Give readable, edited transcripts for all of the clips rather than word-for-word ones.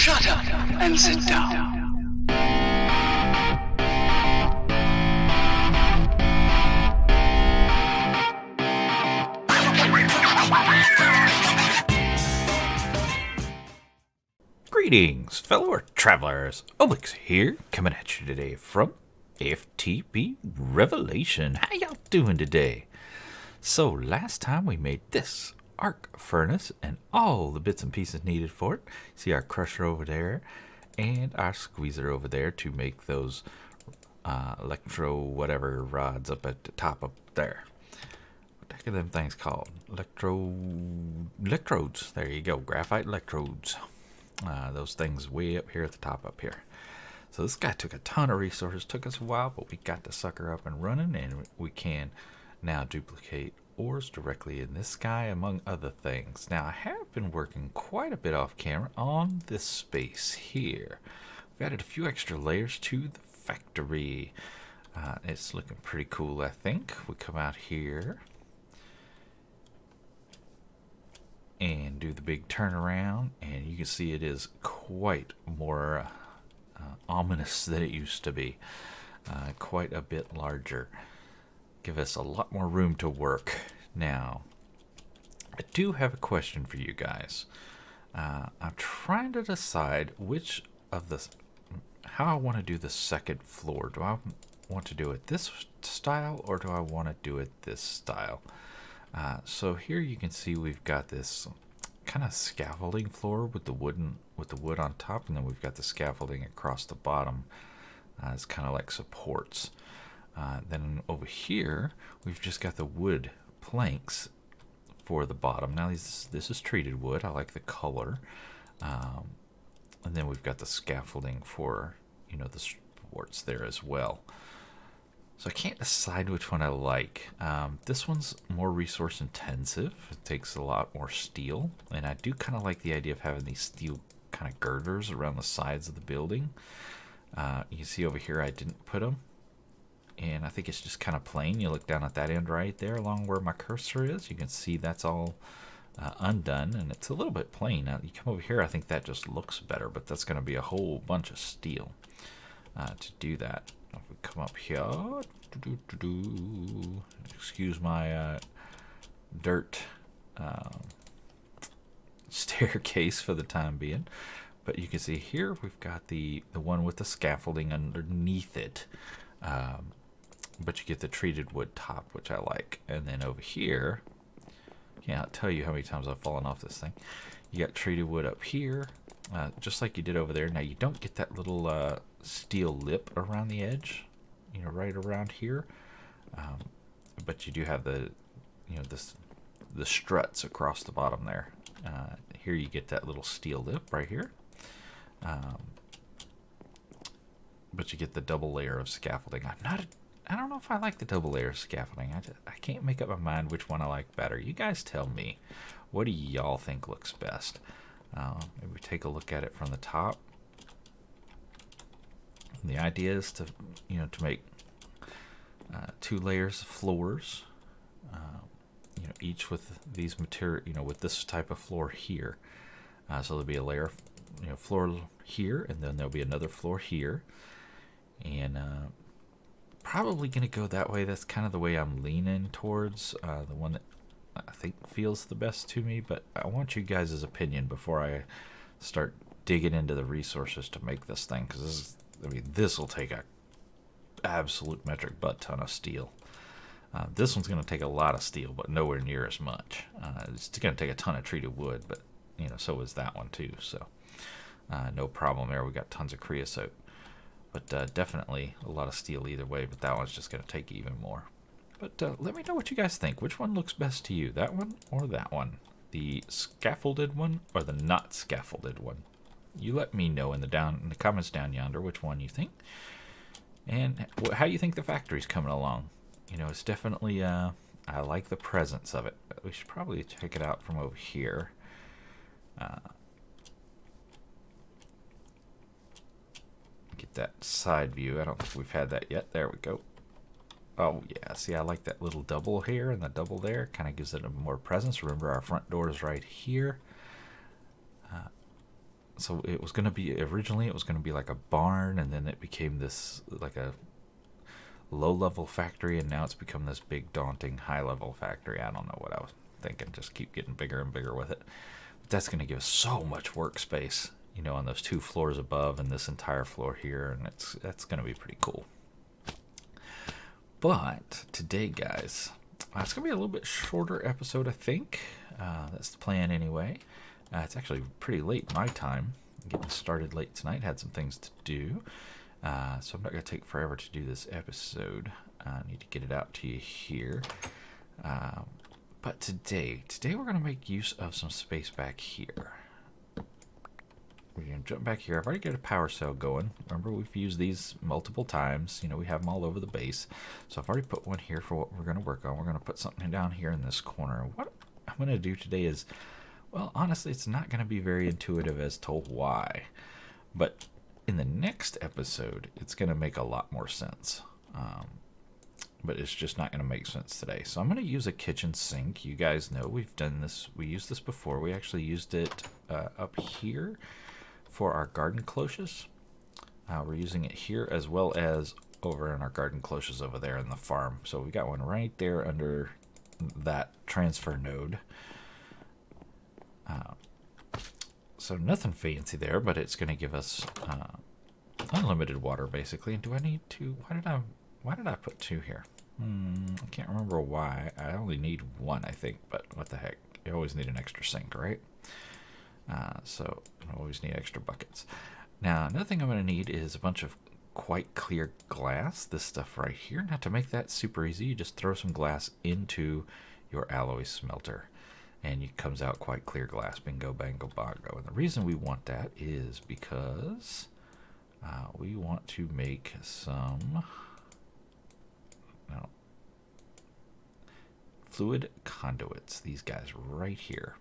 Shut up and sit down. Greetings, fellow travelers. Obelix here, coming at you today from FTB Revelation. How y'all doing today? So, last time we made this arc furnace and all the bits and pieces needed for it. See our crusher over there and our squeezer over there to make those electro whatever rods up at the top up there. What the heck are them things called? Electrodes. There you go, graphite electrodes. Those things way up here at the top up here. So this guy took a ton of resources, took us a while, but we got the sucker up and running, and we can now duplicate ores directly in this guy, among other things. Now I have been working quite a bit off camera on this space here. We've added a few extra layers to the factory. It's looking pretty cool, I think. We come out here and do the big turnaround, and you can see it is quite more ominous than it used to be. Quite a bit larger. Give us a lot more room to work. Now, I do have a question for you guys. I'm trying to decide which of the how I want to do the second floor. Do I want to do it this style, or do I want to do it this style? So here you can see we've got this kind of scaffolding floor with the wood on top, and then we've got the scaffolding across the bottom. It's kind of like supports. Then over here we've just got the wood planks for the bottom. Now this is treated wood. I like the color. And then we've got the scaffolding for the supports there as well. So I can't decide which one I like. This one's more resource intensive. It takes a lot more steel, and I do kind of like the idea of having these steel kind of girders around the sides of the building. You can see over here I didn't put them, and I think it's just kind of plain. You look down at that end right there along where my cursor is, you can see that's all undone, and it's a little bit plain. Now you come over here, I think that just looks better, but that's going to be a whole bunch of steel to do that. If we come up here, excuse my dirt staircase for the time being, but you can see here we've got the one with the scaffolding underneath it, but you get the treated wood top, which I like. And then over here, can't tell you how many times I've fallen off this thing. You got treated wood up here, just like you did over there. Now you don't get that little steel lip around the edge, right around here, but you do have the the struts across the bottom there. Here you get that little steel lip right here, but you get the double layer of scaffolding. I don't know if I like the double layer of scaffolding. I can't make up my mind which one I like better. You guys tell me. What do y'all think looks best? Maybe we take a look at it from the top. The idea is to make 2 layers of floors, each with these material, with this type of floor here. So there'll be a layer, floor here, and then there'll be another floor here, and probably gonna go that way. That's kind of the way I'm leaning towards, the one that I think feels the best to me. But I want you guys' opinion before I start digging into the resources to make this thing, because this will take a absolute metric butt ton of steel. This one's going to take a lot of steel, but nowhere near as much. It's going to take a ton of treated wood, but so is that one too. So no problem there. We got tons of creosote, but definitely a lot of steel either way. But that one's just going to take even more. But let me know what you guys think. Which one looks best to you? That one or that one? The scaffolded one or the not scaffolded one? You let me know in the comments down yonder which one you think, and how you think the factory's coming along. It's definitely I like the presence of it. We should probably check it out from over here. Get that side view. I don't think we've had that yet. There we go. Oh yeah, see, I like that little double here and the double there. Kind of gives it a more presence. Remember, our front door is right here. so it was going to be, originally it was going to be like a barn, and then it became this like a low-level factory, and now it's become this big daunting high-level factory. I don't know what I was thinking, just keep getting bigger and bigger with it. But that's going to give us so much workspace, you know, on those 2 floors above and this entire floor here, and that's going to be pretty cool. But today, guys, it's going to be a little bit shorter episode, I think. That's the plan anyway. It's actually pretty late my time. I'm getting started late tonight. Had some things to do. So I'm not going to take forever to do this episode. I need to get it out to you here. But today we're going to make use of some space back here. We're going to jump back here. I've already got a power cell going. Remember, we've used these multiple times. You know, we have them all over the base. So I've already put one here for what we're going to work on. We're going to put something down here in this corner. What I'm going to do today is, well, honestly, it's not going to be very intuitive as to why. But in the next episode, it's going to make a lot more sense. But it's just not going to make sense today. So I'm going to use a kitchen sink. You guys know we've done this. We used this before. We actually used it up here for our garden cloches. We're using it here as well as over in our garden cloches over there in the farm. So we got one right there under that transfer node. So nothing fancy there, but it's going to give us unlimited water basically. And do I need to? Why did I put 2 here? I can't remember why. I only need 1, I think. But what the heck? You always need an extra sink, right? So I always need extra buckets. Now another thing I'm going to need is a bunch of quite clear glass. This stuff right here. Now to make that super easy, you just throw some glass into your alloy smelter, and it comes out quite clear glass. Bingo, bango, bongo. And the reason we want that is because we want to make some fluid conduits. These guys right here.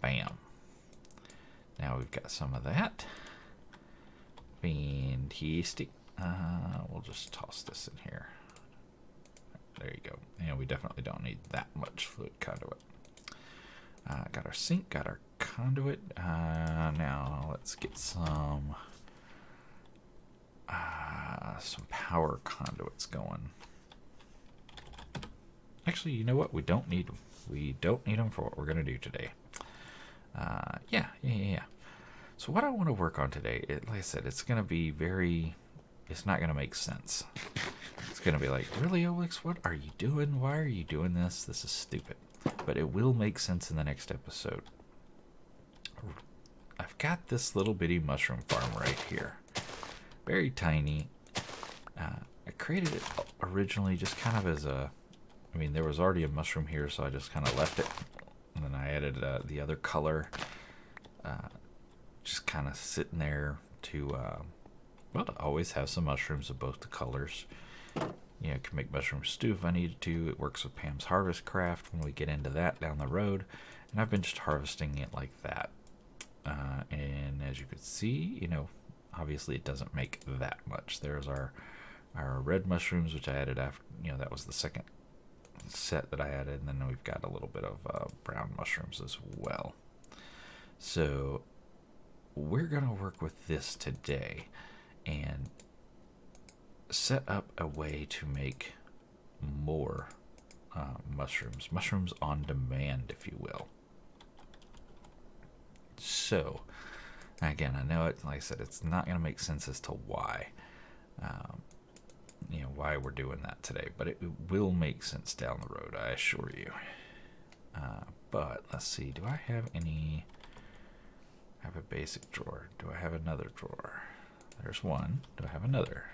Bam. Now we've got some of that. Fantastic. We'll just toss this in here. There you go. And we definitely don't need that much fluid conduit. Got our sink, got our conduit. Now let's get some power conduits going. Actually, you know what? We don't need them. We don't need them for what we're going to do today. Yeah. So what I want to work on today, like I said, it's going to be it's not going to make sense. It's going to be like, really, Olix, what are you doing? Why are you doing this? This is stupid. But it will make sense in the next episode. I've got this little bitty mushroom farm right here. Very tiny. I created it originally just kind of as there was already a mushroom here, so I just kind of left it. And then I added the other color. Just kind of sitting there to always have some mushrooms of both the colors. You know, can make mushroom stew if I needed to. It works with Pam's Harvest Craft when we get into that down the road. And I've been just harvesting it like that. And as you can see, you know, obviously it doesn't make that much. There's our red mushrooms, which I added after, you know, that was the second set that I added. And then we've got a little bit of brown mushrooms as well. So we're going to work with this today and set up a way to make more mushrooms on demand, if you will. So again, I know it, like I said, it's not going to make sense as to why why we're doing that today, but it will make sense down the road, I assure you. But let's see, do I have any? I have a basic drawer. Do I have another drawer? There's one. Do I have another?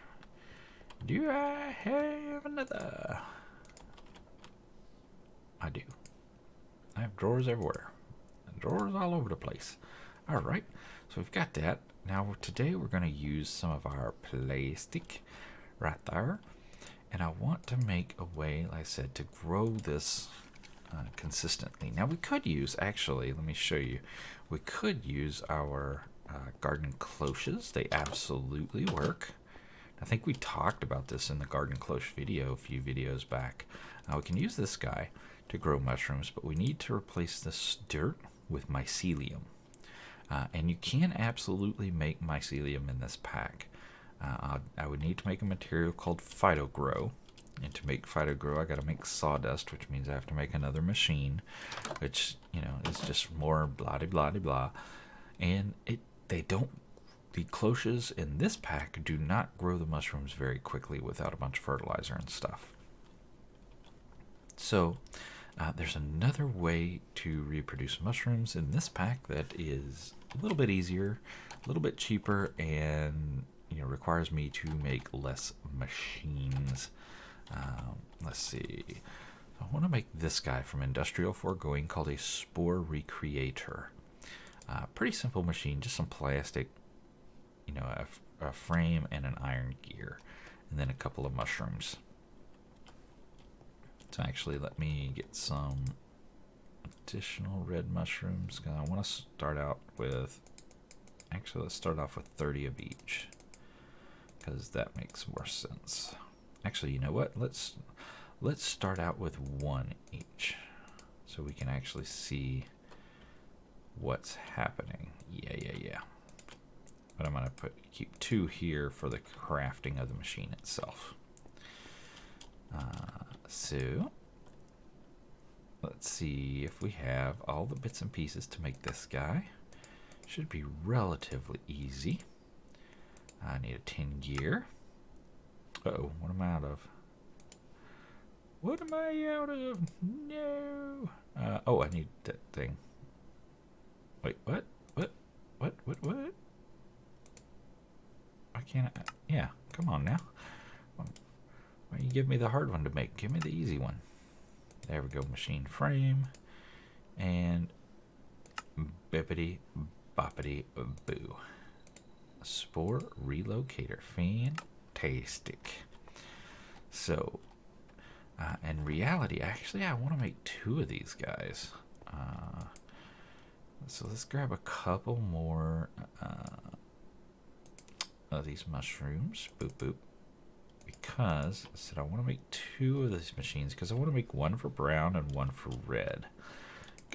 Do I have another? I do. I have drawers everywhere. And drawers all over the place. Alright, so we've got that. Now today we're going to use some of our plastic right there. And I want to make a way, like I said, to grow this consistently. Now we could use, actually, let me show you. We could use our garden cloches. They absolutely work. I think we talked about this in the garden cloche video a few videos back. We can use this guy to grow mushrooms, but we need to replace this dirt with mycelium. And you can absolutely make mycelium in this pack. I would need to make a material called phytogrow. And to make phytogrow, I got to make sawdust, which means I have to make another machine, which, is just more blah blah blah. And the cloches in this pack do not grow the mushrooms very quickly without a bunch of fertilizer and stuff. So there's another way to reproduce mushrooms in this pack that is a little bit easier, a little bit cheaper, and requires me to make less machines. Let's see. I want to make this guy from Industrial Foregoing called a Spore Recreator. Pretty simple machine, just some plastic, a frame and an iron gear, and then a couple of mushrooms. So actually, let me get some additional red mushrooms. I want to start out with, let's start off with 30 of each, because that makes more sense. Actually, you know what? Let's start out with one each, so we can actually see what's happening. Yeah. But I'm gonna keep 2 here for the crafting of the machine itself. So let's see if we have all the bits and pieces to make this guy. Should be relatively easy. I need a tin gear. Uh-oh, what am I out of? What am I out of? No. I need that thing. Wait, what? What? Why can't I? Yeah, come on now. Why don't you give me the hard one to make? Give me the easy one. There we go, machine frame. And bippity boppity boo. Spore relocator. Fantastic. So, in reality, actually, I want to make 2 of these guys. So let's grab a couple more of these mushrooms. Boop, boop. Because I said I want to make 2 of these machines, because I want to make one for brown and one for red.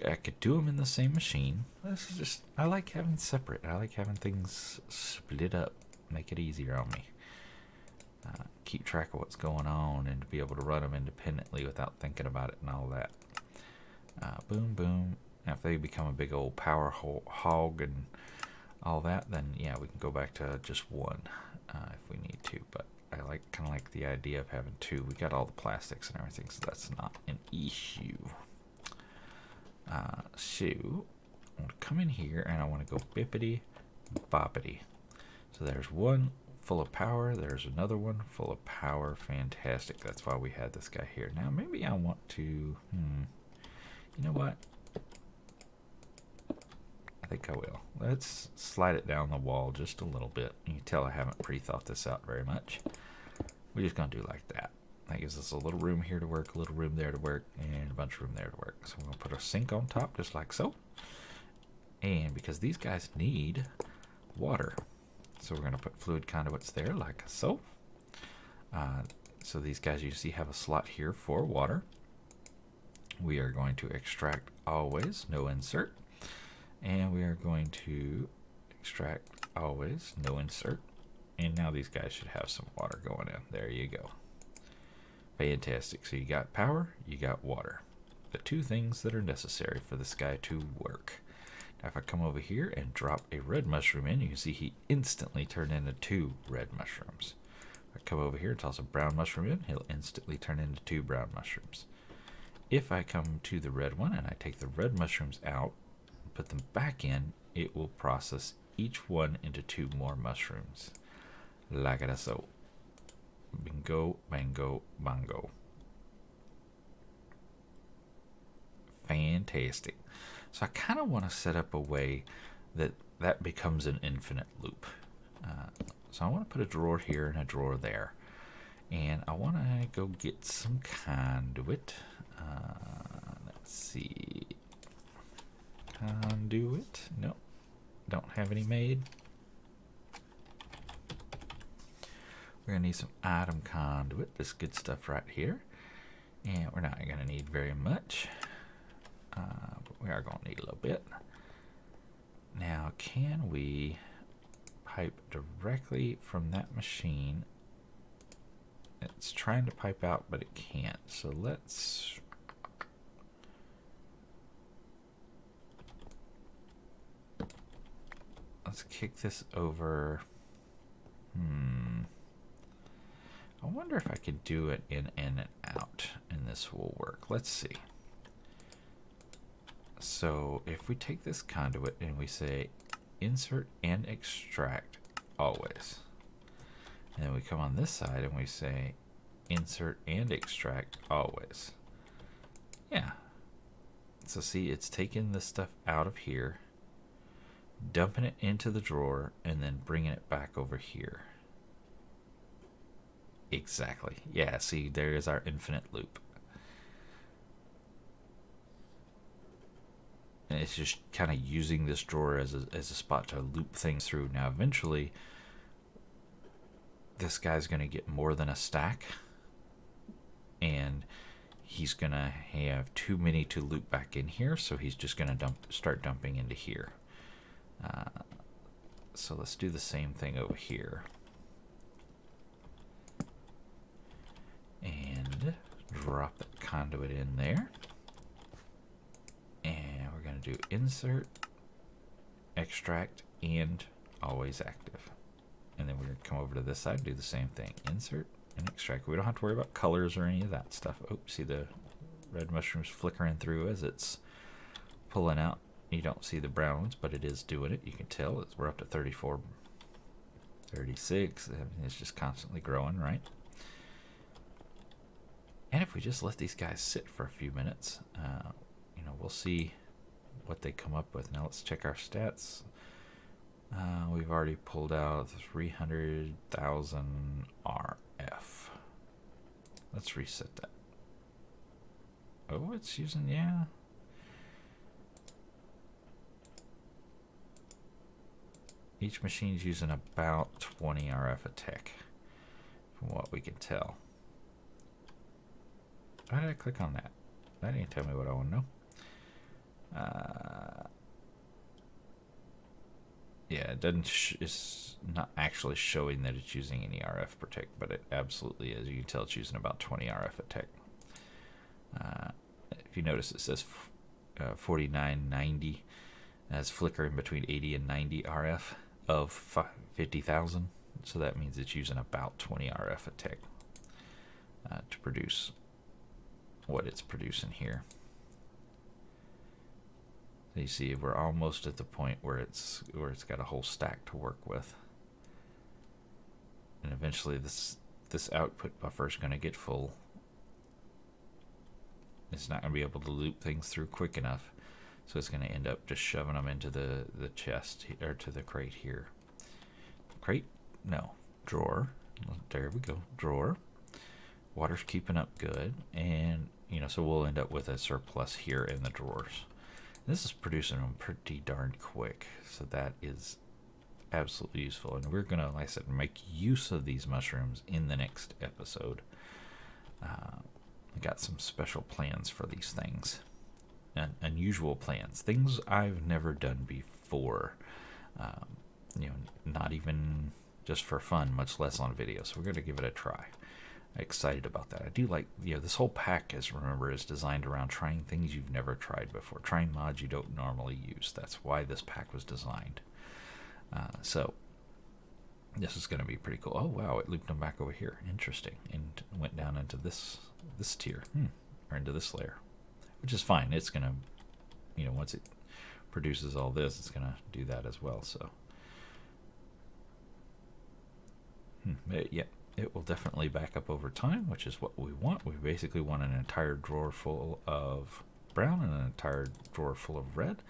I could do them in the same machine. This is just, I like having separate. I like having things split up. Make it easier on me. Keep track of what's going on and to be able to run them independently without thinking about it and all that. Boom, boom. Now, if they become a big old power hog and all that, then yeah, we can go back to just one if we need to. But I kind of like the idea of having 2. We got all the plastics and everything, so that's not an issue. So I want to come in here and I want to go bippity boppity. So there's one full of power. There's another one full of power. Fantastic. That's why we had this guy here. Now maybe I want to. You know what? I think I will. Let's slide it down the wall just a little bit. You can tell I haven't pre-thought this out very much. We're just going to do like that. That gives us a little room here to work, a little room there to work, and a bunch of room there to work. So we're going to put a sink on top just like so. And because these guys need water, so we're going to put fluid conduits there like so. So these guys, you see, have a slot here for water. We are going to extract always, no insert. And we are going to extract always, no insert. And now these guys should have some water going in. There you go. Fantastic. So you got power, you got water. The 2 things that are necessary for this guy to work. Now if I come over here and drop a red mushroom in, you can see he instantly turned into 2 red mushrooms. If I come over here and toss a brown mushroom in, he'll instantly turn into 2 brown mushrooms. If I come to the red one and I take the red mushrooms out, put them back in, it will process each one into 2 more mushrooms. Like it so. Bingo, bango, bongo. Fantastic. So I kind of want to set up a way that becomes an infinite loop. So I want to put a drawer here and a drawer there. And I want to go get some conduit. Let's see. Conduit. Nope. Don't have any made. We're going to need some item conduit. This good stuff right here. And we're not going to need very much. But we are going to need a little bit. Now, can we pipe directly from that machine? It's trying to pipe out, but it can't. So let's kick this over. I wonder if I could do it in and out, and this will work. Let's see. So if we take this conduit and we say insert and extract always, and then we come on this side and we say insert and extract always. Yeah. So see, it's taking this stuff out of here, dumping it into the drawer, and then bringing it back over here. Exactly. Yeah, see, there is our infinite loop. And it's just kind of using this drawer as a spot to loop things through. Now, eventually, this guy's going to get more than a stack, and he's going to have too many to loop back in here, so he's just going to start dumping into here. So let's do the same thing over here. And drop that conduit in there. And we're going to do insert, extract, and always active. And then we're going to come over to this side and do the same thing. Insert and extract. We don't have to worry about colors or any of that stuff. Oh, see the red mushrooms flickering through as it's pulling out. You don't see the brown ones, but it is doing it. You can tell we're up to 34, 36. It's just constantly growing, right? And if we just let these guys sit for a few minutes, we'll see what they come up with. Now let's check our stats. We've already pulled out 300,000 RF. Let's reset that. Oh, it's using, yeah. Each machine's using about 20 RF a tick, from what we can tell. Why did I click on that? That didn't tell me what I want to know. Yeah, it doesn't. It's not actually showing that it's using any RF per tick, but it absolutely is. You can tell it's using about 20 RF a tick. If you notice, it says 4990. That's flickering between 80 and 90 RF of 50,000. So that means it's using about 20 RF a tick to produce what it's producing here. So you see, we're almost at the point where it's got a whole stack to work with, and eventually this output buffer is going to get full. It's not going to be able to loop things through quick enough, so it's going to end up just shoving them into the chest, or to the crate here. Crate? No. Drawer. There we go. Drawer. Water's keeping up good, and so we'll end up with a surplus here in the drawers. This is producing them pretty darn quick, so that is absolutely useful. And we're gonna, like I said, make use of these mushrooms in the next episode. I got some special plans for these things, and unusual plans, things I've never done before. Not even just for fun, much less on video. So we're gonna give it a try. Excited about that. I do like, this whole pack, as remember, is designed around trying things you've never tried before, trying mods you don't normally use. That's why this pack was designed. So this is going to be pretty cool. Oh wow, it looped them back over here. Interesting. And went down into this tier, or into this layer, which is fine. It's going to, once it produces all this, it's going to do that as well. So yeah. It will definitely back up over time, which is what we want. We basically want an entire drawer full of brown and an entire drawer full of red.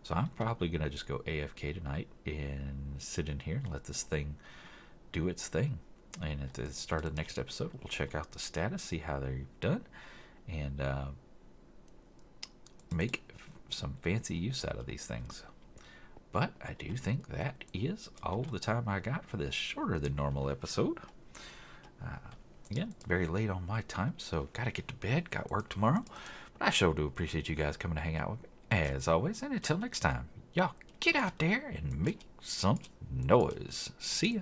So I'm probably going to just go AFK tonight and sit in here and let this thing do its thing. And at the start of the next episode, we'll check out the status, see how they've done, and make some fancy use out of these things. But I do think that is all the time I got for this shorter than normal episode. Again, very late on my time, so gotta get to bed, got work tomorrow. But I sure do appreciate you guys coming to hang out with me, as always, and until next time, y'all get out there and make some noise. See ya.